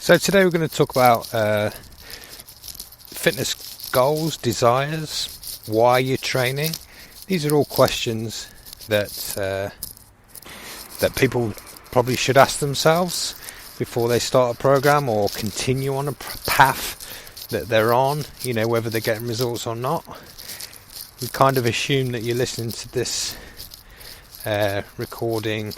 So today we're going to talk about fitness goals, desires, why you're training. These are all questions that people probably should ask themselves before they start a program or continue on a path that they're on, whether they're getting results or not. We kind of assume that you're listening to this recording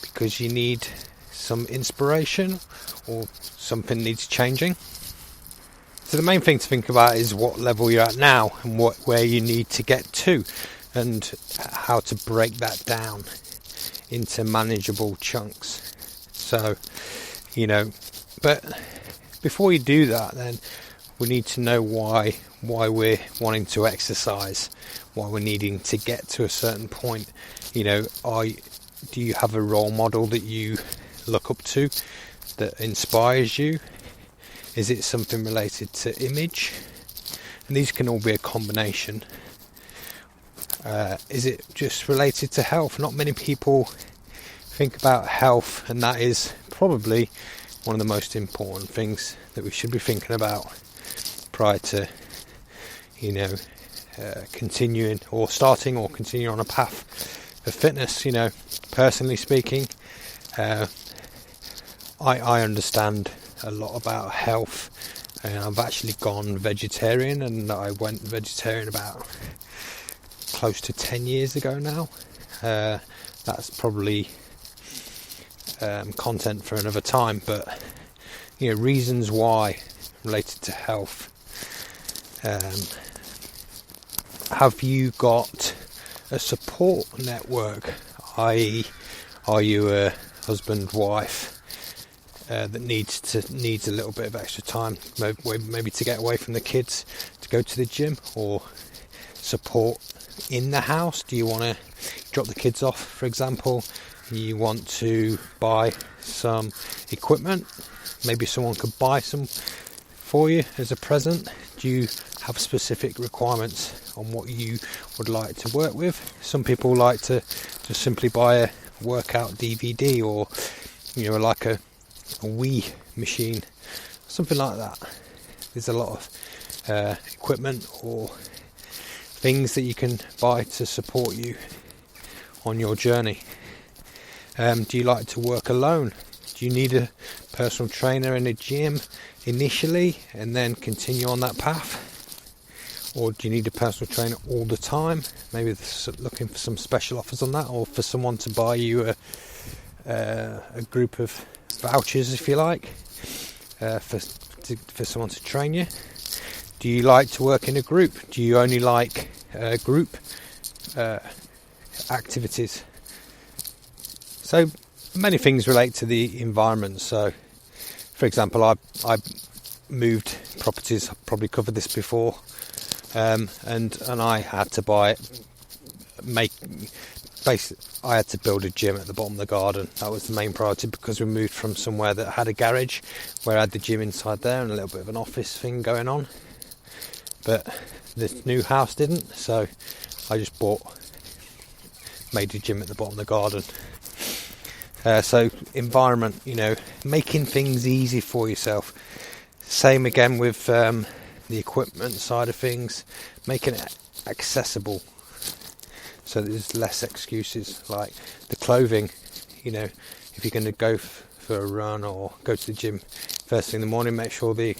because you need some inspiration or something needs changing. So the main thing to think about is what level you're at now and where you need to get to, and how to break that down into manageable chunks. So, but before you do that, then we need to know why we're wanting to exercise, why we're needing to get to a certain point. Do you have a role model that you look up to that inspires you? Is it something related to image? And these can all be a combination. Is it just related to health? Not many people think about health, and that is probably one of the most important things that we should be thinking about prior to continuing or starting or continuing on a path of fitness. Personally speaking, I understand a lot about health, and I've actually gone vegetarian, and I went vegetarian about close to 10 years ago now. That's probably content for another time, but reasons why related to health. Have you got a support network? i.e., are you a husband, wife that needs a little bit of extra time, maybe to get away from the kids, to go to the gym, or support in the house? Do you want to drop the kids off, for example? You want to buy some equipment? Maybe someone could buy some for you as a present. Do you have specific requirements on what you would like to work with? Some people like to just simply buy a workout DVD, or like a Wii machine, something like that. There's a lot of equipment or things that you can buy to support you on your journey. Do you like to work alone? Do you need a personal trainer in a gym initially and then continue on that path? Or do you need a personal trainer all the time? Maybe looking for some special offers on that, or for someone to buy you a group of vouchers, if you like, for someone to train you. Do you like to work in a group? Do you only like group activities? So many things relate to the environment. So, for example, I moved properties. I've probably covered this before, and I had to I had to build a gym at the bottom of the garden. That was the main priority, because we moved from somewhere that had a garage where I had the gym inside there and a little bit of an office thing going on. But this new house didn't, so I just made a gym at the bottom of the garden. So environment, making things easy for yourself. Same again with the equipment side of things, making it accessible, so there's less excuses. Like the clothing, if you're going to go for a run or go to the gym first thing in the morning, make sure your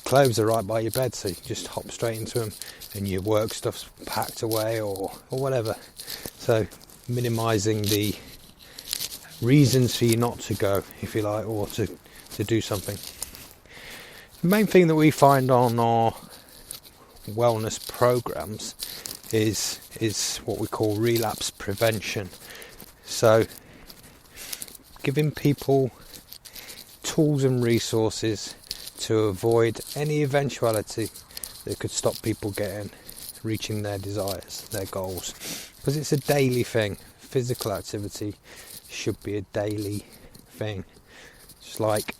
clothes are right by your bed, so you can just hop straight into them and your work stuff's packed away or whatever. So minimising the reasons for you not to go, if you like, or to do something. The main thing that we find on our wellness programs is what we call relapse prevention. So giving people tools and resources to avoid any eventuality that could stop people reaching their desires, their goals, because it's a daily thing. Physical activity should be a daily thing. Just like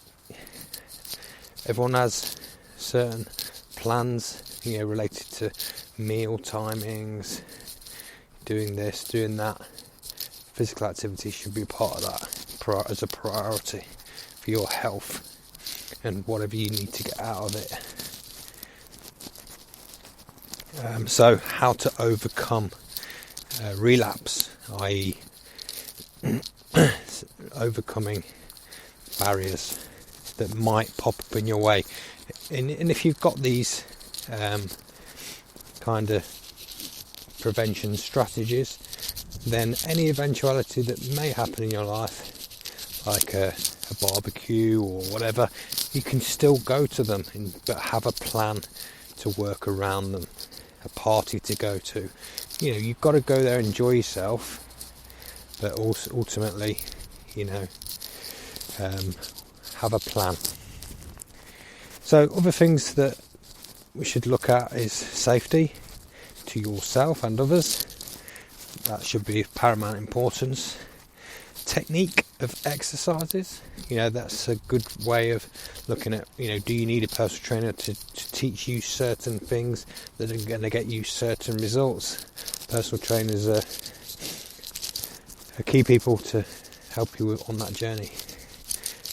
everyone has certain plans, related to meal timings, doing this, doing that. Physical activity should be part of that as a priority for your health and whatever you need to get out of it. So how to overcome relapse, i.e. overcoming barriers that might pop up in your way. And if you've got these kind of prevention strategies, then any eventuality that may happen in your life, like a barbecue or whatever, you can still go to them, but have a plan to work around them. A party to go to, you've got to go there, enjoy yourself, but also ultimately, have a plan. So other things that we should look at is safety to yourself and others. That should be of paramount importance. Technique of exercises, that's a good way of looking at, do you need a personal trainer to teach you certain things that are going to get you certain results? Personal trainers are key people to help you on that journey.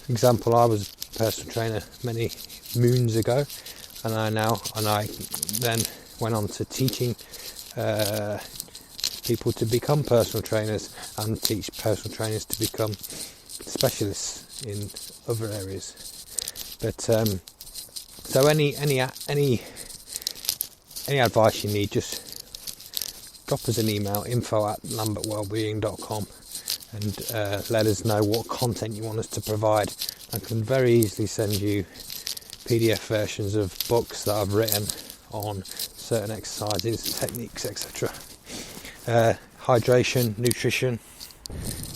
For example, I was a personal trainer many moons ago, and I then went on to teaching people to become personal trainers and teach personal trainers to become specialists in other areas. But so any advice you need, just drop us an email, info@lambertwellbeing.com, and let us know what content you want us to provide. I can very easily send you PDF versions of books that I've written on certain exercises, techniques, etc. Hydration, nutrition.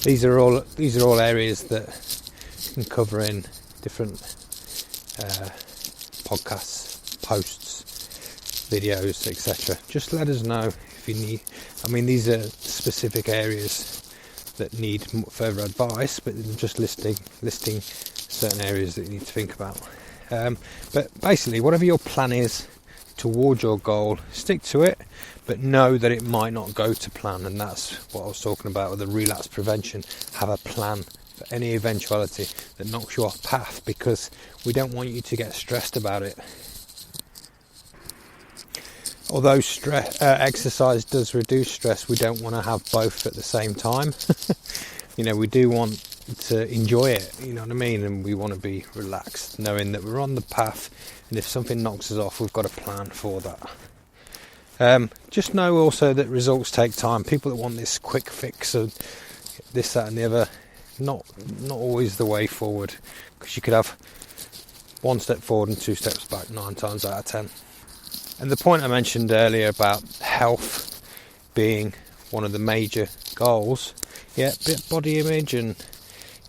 These are all areas that you can cover in different podcasts, posts, videos, etc. Just let us know if you need. These are specific areas that need further advice, but I'm just listing certain areas that you need to think about. But basically, whatever your plan is towards your goal, stick to it, but know that it might not go to plan, and that's what I was talking about with the relapse prevention. Have a plan for any eventuality that knocks you off path, because we don't want you to get stressed about it. Although exercise does reduce stress, we don't want to have both at the same time. We do want to enjoy it, and we want to be relaxed, knowing that we're on the path, and if something knocks us off, we've got a plan for that. Just know also that results take time. People that want this quick fix of this, that and the other, not always the way forward, because you could have one step forward and 2 steps back 9 times out of 10. And the point I mentioned earlier about health being one of the major goals, body image and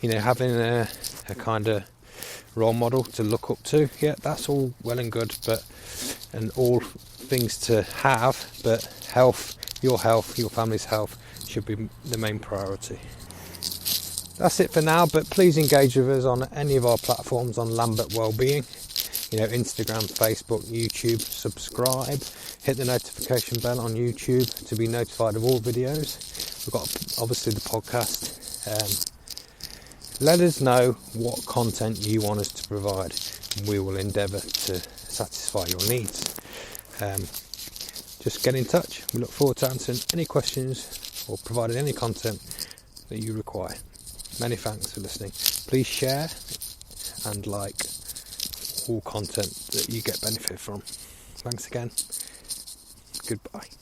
having a kind of role model to look up to, that's all well and good, and all things to have, but health, your family's health should be the main priority. That's it for now, but please engage with us on any of our platforms on Lambert Wellbeing. Instagram, Facebook, YouTube. Subscribe, hit the notification bell on YouTube to be notified of all videos. We've got obviously the podcast. Let us know what content you want us to provide, and we will endeavour to satisfy your needs. Just get in touch. We look forward to answering any questions or providing any content that you require. Many thanks for listening. Please share and like all content that you get benefit from. Thanks again. Goodbye.